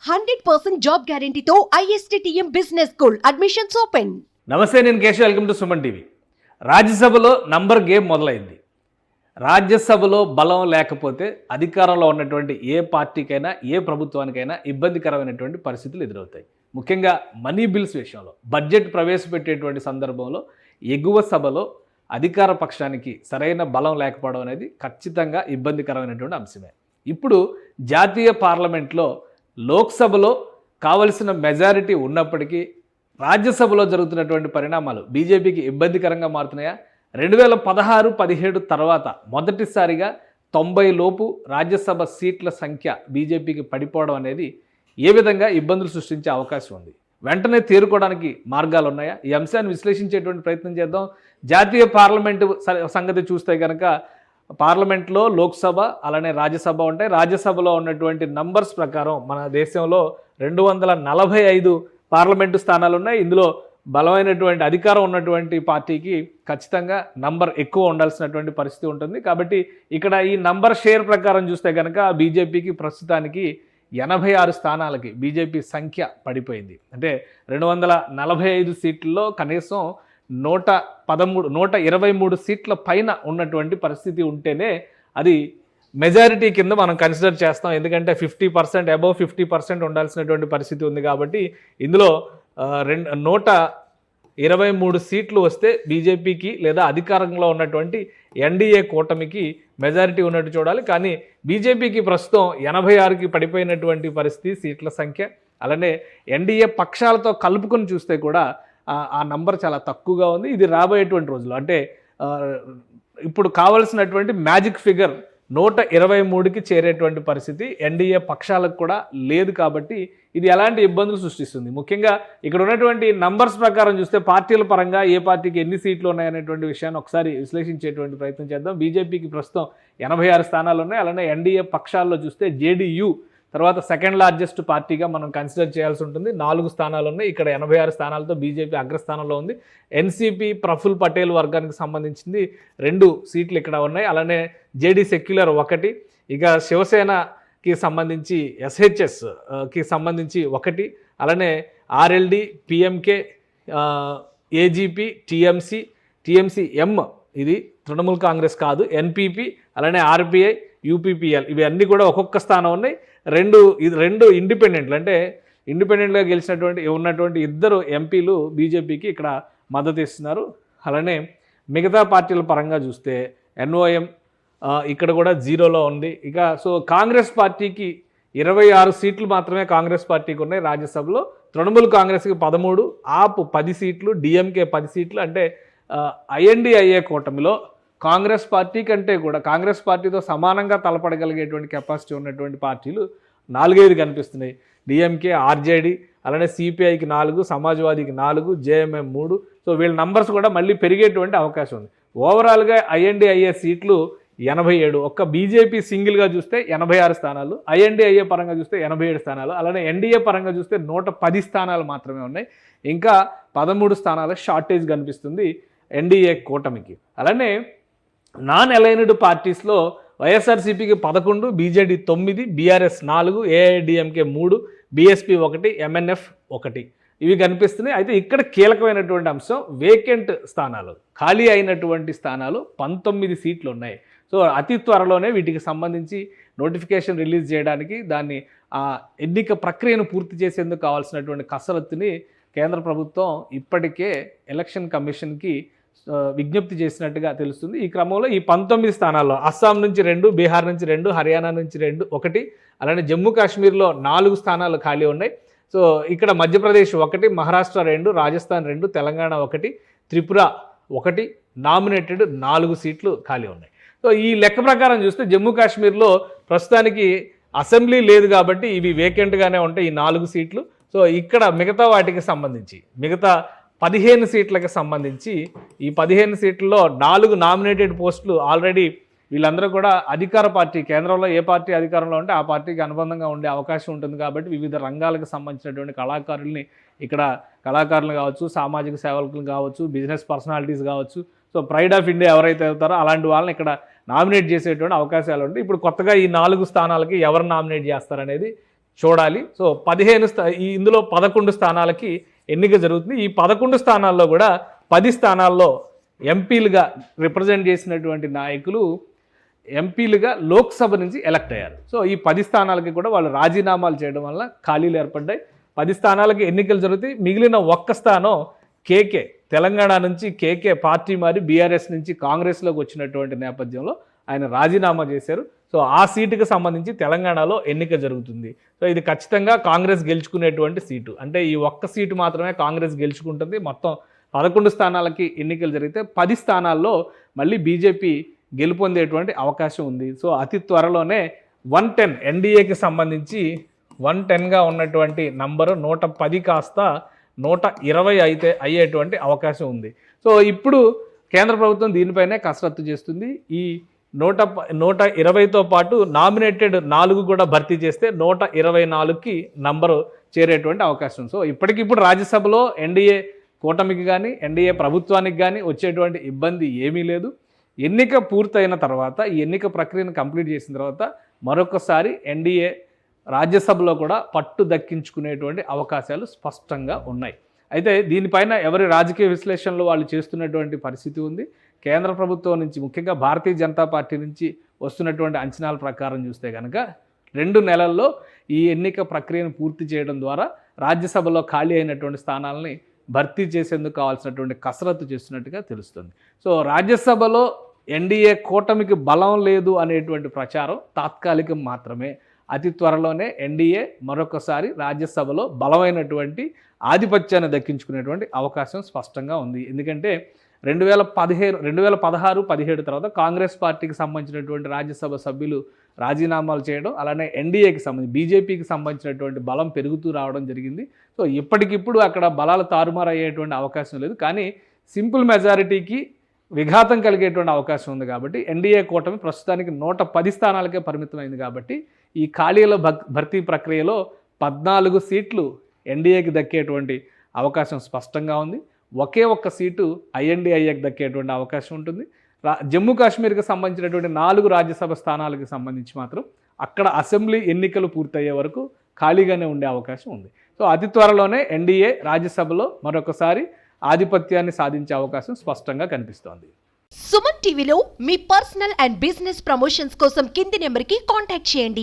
100% job గ్యారంటీతో ISTTM business school admissions open. నమస్తే, నేను Keshav. Welcome to Suman TV. రాజ్యసభలో నంబర్ గేమ్ మొదలైంది. రాజ్యసభలో బలం లేకపోతే అధికారంలో ఉన్నటువంటి ఏ పార్టీకైనా ఏ ప్రభుత్వానికైనా ఇబ్బందికరమైనటువంటి పరిస్థితులు ఎదురవుతాయి. ముఖ్యంగా మనీ బిల్స్ విషయంలో బడ్జెట్ ప్రవేశపెట్టేటువంటి సందర్భంలో ఎగువ సభలో అధికార పక్షానికి సరైన బలం లేకపోవడం అనేది ఖచ్చితంగా ఇబ్బందికరమైనటువంటి అంశమే. ఇప్పుడు జాతీయ పార్లమెంట్లో లోక్సభలో కావలసిన మెజారిటీ ఉన్నప్పటికీ రాజ్యసభలో జరుగుతున్నటువంటి పరిణామాలు బీజేపీకి ఇబ్బందికరంగా మారుతున్నాయా? 2016-17 తర్వాత మొదటిసారిగా 90 లోపు రాజ్యసభ సీట్ల సంఖ్య బీజేపీకి పడిపోవడం అనేది ఏ విధంగా ఇబ్బందులు సృష్టించే అవకాశం ఉంది? వెంటనే తేరుకోవడానికి మార్గాలు ఉన్నాయా? ఈ అంశాన్ని విశ్లేషించేటువంటి ప్రయత్నం చేద్దాం. జాతీయ పార్లమెంటు సంగతి చూస్తే కనుక పార్లమెంట్లో లోక్సభ అలానే రాజ్యసభ ఉంటాయి. రాజ్యసభలో ఉన్నటువంటి నంబర్స్ ప్రకారం మన దేశంలో 245 పార్లమెంటు స్థానాలు ఉన్నాయి. ఇందులో బలమైనటువంటి అధికారం ఉన్నటువంటి పార్టీకి ఖచ్చితంగా నంబర్ ఎక్కువ ఉండాల్సినటువంటి పరిస్థితి ఉంటుంది. కాబట్టి ఇక్కడ ఈ నంబర్ షేర్ ప్రకారం చూస్తే కనుక బీజేపీకి ప్రస్తుతానికి 86 స్థానాలకి బీజేపీ సంఖ్య పడిపోయింది. అంటే 245 సీట్లలో కనీసం 123 సీట్ల పైన ఉన్నటువంటి పరిస్థితి ఉంటేనే అది మెజారిటీ కింద మనం కన్సిడర్ చేస్తాం. ఎందుకంటే 50% అబవ్ 50% ఉండాల్సినటువంటి పరిస్థితి ఉంది. కాబట్టి ఇందులో 123 సీట్లు వస్తే బీజేపీకి లేదా అధికారంలో ఉన్నటువంటి ఎన్డీఏ కూటమికి మెజారిటీ ఉన్నట్టు చూడాలి. కానీ బీజేపీకి ప్రస్తుతం 86కి పడిపోయినటువంటి పరిస్థితి సీట్ల సంఖ్య. అలానే ఎన్డీఏ పక్షాలతో కలుపుకొని చూస్తే కూడా ఆ నంబర్ చాలా తక్కువగా ఉంది. ఇది రాబోయేటువంటి రోజులు అంటే ఇప్పుడు కావాల్సినటువంటి మ్యాజిక్ ఫిగర్ 123కి చేరేటువంటి పరిస్థితి ఎన్డీఏ పక్షాలకు కూడా లేదు. కాబట్టి ఇది ఎలాంటి ఇబ్బందులు సృష్టిస్తుంది? ముఖ్యంగా ఇక్కడ ఉన్నటువంటి నంబర్స్ ప్రకారం చూస్తే పార్టీల పరంగా ఏ పార్టీకి ఎన్ని సీట్లు ఉన్నాయనేటువంటి విషయాన్ని ఒకసారి విశ్లేషించేటువంటి ప్రయత్నం చేద్దాం. బీజేపీకి ప్రస్తుతం 86 స్థానాలు ఉన్నాయి. అలానే ఎన్డీఏ పక్షాల్లో చూస్తే జేడీయూ తర్వాత సెకండ్ లార్జెస్ట్ పార్టీగా మనం కన్సిడర్ చేయాల్సి ఉంటుంది. 4 స్థానాలు ఉన్నాయి. ఇక్కడ 86 స్థానాలతో బీజేపీ అగ్రస్థానంలో ఉంది. ఎన్సీపీ ప్రఫుల్ పటేల్ వర్గానికి సంబంధించింది 2 సీట్లు ఇక్కడ ఉన్నాయి. అలానే జేడీ సెక్యులర్ 1, ఇక శివసేనకి సంబంధించి ఎస్హెచ్ఎస్కి సంబంధించి 1, అలానే ఆర్ఎల్డి, పిఎంకే, ఏజీపీ, టీఎంసీ ఎం, ఇది తృణమూల్ కాంగ్రెస్ కాదు, ఎన్పీపీ, అలానే ఆర్పిఐ, యూపీపీఎల్, ఇవి అన్నీ కూడా ఒక్కొక్క స్థానం ఉన్నాయి. రెండు ఇండిపెండెంట్లు, అంటే ఇండిపెండెంట్గా గెలిచినటువంటి ఉన్నటువంటి 2 ఎంపీలు బీజేపీకి ఇక్కడ మద్దతు ఇస్తున్నారు. అలానే మిగతా పార్టీల పరంగా చూస్తే ఎన్ఓఎం ఇక్కడ కూడా 0లో ఉంది. ఇక సో కాంగ్రెస్ పార్టీకి 26 సీట్లు మాత్రమే కాంగ్రెస్ పార్టీకి ఉన్నాయి రాజ్యసభలో. తృణమూల్ కాంగ్రెస్కి 13, ఆప్ 10 సీట్లు, డిఎంకే 10 సీట్లు. అంటే ఐఎన్డీఐఏ కూటమిలో కాంగ్రెస్ పార్టీ కంటే కూడా కాంగ్రెస్ పార్టీతో సమానంగా తలపడగలిగేటువంటి కెపాసిటీ ఉన్నటువంటి పార్టీలు 4-5 కనిపిస్తున్నాయి. డిఎంకే, ఆర్జేడీ, అలానే సిపిఐకి 4, సమాజ్వాదీకి 4, జేఎంఎం 3. సో వీళ్ళ నంబర్స్ కూడా మళ్ళీ పెరిగేటువంటి అవకాశం ఉంది. ఓవరాల్గా ఐఎన్డీఐఏ సీట్లు 87, ఒక్క బీజేపీ సింగిల్గా చూస్తే 86 స్థానాలు, ఐఎన్డీఐఏ పరంగా చూస్తే 87 స్థానాలు, అలానే ఎన్డీఏ పరంగా చూస్తే 110 స్థానాలు మాత్రమే ఉన్నాయి. ఇంకా 13 స్థానాల షార్టేజ్ కనిపిస్తుంది ఎన్డీఏ కూటమికి. అలానే నాన్ అలైన్డ్ పార్టీస్లో వైఎస్ఆర్సీపీకి 11, BJD 9, BRS 4, AIADMK 3, BSP 1, MNF 1, ఇవి కనిపిస్తున్నాయి. అయితే ఇక్కడ కీలకమైనటువంటి అంశం వేకెంట్ స్థానాలు, ఖాళీ అయినటువంటి స్థానాలు 19 సీట్లు ఉన్నాయి. సో అతి త్వరలోనే వీటికి సంబంధించి నోటిఫికేషన్ రిలీజ్ చేయడానికి, దాన్ని ఆ ఎన్నిక ప్రక్రియను పూర్తి చేసేందుకు కావాల్సినటువంటి కసరత్తుని కేంద్ర ప్రభుత్వం ఇప్పటికే ఎలక్షన్ కమిషన్కి విజ్ఞప్తి చేసినట్టుగా తెలుస్తుంది. ఈ క్రమంలో ఈ 19 స్థానాల్లో అస్సాం నుంచి 2, బీహార్ నుంచి 2, హర్యానా నుంచి 1, అలానే జమ్మూ కాశ్మీర్లో 4 స్థానాలు ఖాళీ ఉన్నాయి. సో ఇక్కడ మధ్యప్రదేశ్ 1, మహారాష్ట్ర 2, రాజస్థాన్ 2, తెలంగాణ 1, త్రిపుర 1, నామినేటెడ్ 4 సీట్లు ఖాళీ ఉన్నాయి. సో ఈ లెక్క ప్రకారం చూస్తే జమ్మూ కాశ్మీర్లో ప్రస్తుతానికి అసెంబ్లీ లేదు కాబట్టి ఇవి వేకెంట్గానే ఉంటాయి ఈ 4 సీట్లు. సో ఇక్కడ మిగతా వాటికి సంబంధించి మిగతా 15 సీట్లకు సంబంధించి ఈ 15 సీట్లలో 4 నామినేటెడ్ పోస్టులు ఆల్రెడీ వీళ్ళందరూ కూడా అధికార పార్టీ, కేంద్రంలో ఏ పార్టీ అధికారంలో ఉంటే ఆ పార్టీకి అనుబంధంగా ఉండే అవకాశం ఉంటుంది. కాబట్టి వివిధ రంగాలకు సంబంధించినటువంటి కళాకారుల్ని ఇక్కడ కళాకారులు కావచ్చు, సామాజిక సేవకులు కావచ్చు, బిజినెస్ పర్సనాలిటీస్ కావచ్చు, సో ప్రైడ్ ఆఫ్ ఇండియా ఎవరైతే అవుతారో అలాంటి వాళ్ళని ఇక్కడ నామినేట్ చేసేటువంటి అవకాశాలు ఉంటాయి. ఇప్పుడు కొత్తగా ఈ 4 స్థానాలకి ఎవరు నామినేట్ చేస్తారనేది చూడాలి. సో 15 ఇందులో 11 స్థానాలకి ఎన్నిక జరుగుతుంది. ఈ 11 స్థానాల్లో కూడా 10 స్థానాల్లో ఎంపీలుగా రిప్రజెంట్ చేసినటువంటి నాయకులు ఎంపీలుగా లోక్సభ నుంచి ఎలక్ట్ అయ్యారు. సో ఈ 10 స్థానాలకి కూడా వాళ్ళు రాజీనామాలు చేయడం వల్ల ఖాళీలు ఏర్పడ్డాయి. 10 స్థానాలకి ఎన్నికలు జరుగుతాయి. మిగిలిన ఒక్క స్థానం కేకే, తెలంగాణ నుంచి కేకే పార్టీ మారి బీఆర్ఎస్ నుంచి కాంగ్రెస్లోకి వచ్చినటువంటి నేపథ్యంలో ఆయన రాజీనామా చేశారు. సో ఆ సీటుకి సంబంధించి తెలంగాణలో ఎన్నిక జరుగుతుంది. సో ఇది ఖచ్చితంగా కాంగ్రెస్ గెలుచుకునేటువంటి సీటు. అంటే ఈ ఒక్క సీటు మాత్రమే కాంగ్రెస్ గెలుచుకుంటుంది. మొత్తం 11 స్థానాలకి ఎన్నికలు జరిగితే 10 స్థానాల్లో మళ్ళీ బీజేపీ గెలుపొందేటువంటి అవకాశం ఉంది. సో అతి త్వరలోనే 110 ఎన్డీఏకి సంబంధించి 110గా ఉన్నటువంటి నంబరు 110 కాస్త 120 అయితే అయ్యేటువంటి అవకాశం ఉంది. సో ఇప్పుడు కేంద్ర ప్రభుత్వం దీనిపైనే కసరత్తు చేస్తుంది. ఈ 120తో పాటు నామినేటెడ్ 4 కూడా భర్తీ చేస్తే 124కి నంబరు చేరేటువంటి అవకాశం. సో ఇప్పటికిప్పుడు రాజ్యసభలో ఎన్డీఏ కూటమికి కానీ ఎన్డీఏ ప్రభుత్వానికి కానీ వచ్చేటువంటి ఇబ్బంది ఏమీ లేదు. ఎన్నిక పూర్తయిన తర్వాత, ఈ ఎన్నిక ప్రక్రియను కంప్లీట్ చేసిన తర్వాత మరొకసారి ఎన్డీఏ రాజ్యసభలో కూడా పట్టు దక్కించుకునేటువంటి అవకాశాలు స్పష్టంగా ఉన్నాయి. అయితే దీనిపైన ఎవరి రాజకీయ విశ్లేషణలు వాళ్ళు చేస్తున్నటువంటి పరిస్థితి ఉంది. కేంద్ర ప్రభుత్వం నుంచి, ముఖ్యంగా భారతీయ జనతా పార్టీ నుంచి వస్తున్నటువంటి అంచనాల ప్రకారం చూస్తే కనుక 2 నెలల్లో ఈ ఎన్నిక ప్రక్రియను పూర్తి చేయడం ద్వారా రాజ్యసభలో ఖాళీ అయినటువంటి స్థానాలని భర్తీ చేసేందుకు కావాల్సినటువంటి కసరత్తు చేస్తున్నట్టుగా తెలుస్తుంది. సో రాజ్యసభలో ఎన్డీఏ కూటమికి బలం లేదు అనేటువంటి ప్రచారం తాత్కాలికం మాత్రమే. అతి త్వరలోనే ఎన్డీఏ మరొకసారి రాజ్యసభలో బలమైనటువంటి ఆధిపత్యాన్ని దక్కించుకునేటువంటి అవకాశం స్పష్టంగా ఉంది. ఎందుకంటే 2016-17 తర్వాత కాంగ్రెస్ పార్టీకి సంబంధించినటువంటి రాజ్యసభ సభ్యులు రాజీనామాలు చేయడం, అలానే ఎన్డీఏకి సంబంధించి బీజేపీకి సంబంధించినటువంటి బలం పెరుగుతూ రావడం జరిగింది. సో ఇప్పటికిప్పుడు అక్కడ బలాలు తారుమారు అయ్యేటువంటి అవకాశం లేదు. కానీ సింపుల్ మెజారిటీకి విఘాతం కలిగేటువంటి అవకాశం ఉంది. కాబట్టి ఎన్డీఏ కూటమి ప్రస్తుతానికి 110 స్థానాలకే పరిమితమైంది. కాబట్టి ఈ ఖాళీల భర్తీ ప్రక్రియలో 14 సీట్లు ఎన్డీఏకి దక్కేటువంటి అవకాశం స్పష్టంగా ఉంది. ఒకే ఒక్క సీటు ఐఎన్డీఐఏకి దక్కేటువంటి అవకాశం ఉంటుంది. జమ్మూ కాశ్మీర్కి సంబంధించినటువంటి 4 రాజ్యసభ స్థానాలకు సంబంధించి మాత్రం అక్కడ అసెంబ్లీ ఎన్నికలు పూర్తయ్యే వరకు ఖాళీగానే ఉండే అవకాశం ఉంది. సో అతి త్వరలోనే ఎన్డీఏ రాజ్యసభలో మరొకసారి ఆధిపత్యాన్ని సాధించే అవకాశం స్పష్టంగా కనిపిస్తోంది. సుమన్ టీవీలో మీ పర్సనల్ అండ్ బిజినెస్ ప్రమోషన్స్ కోసం కింది నెంబర్కి కాంటాక్ట్ చేయండి.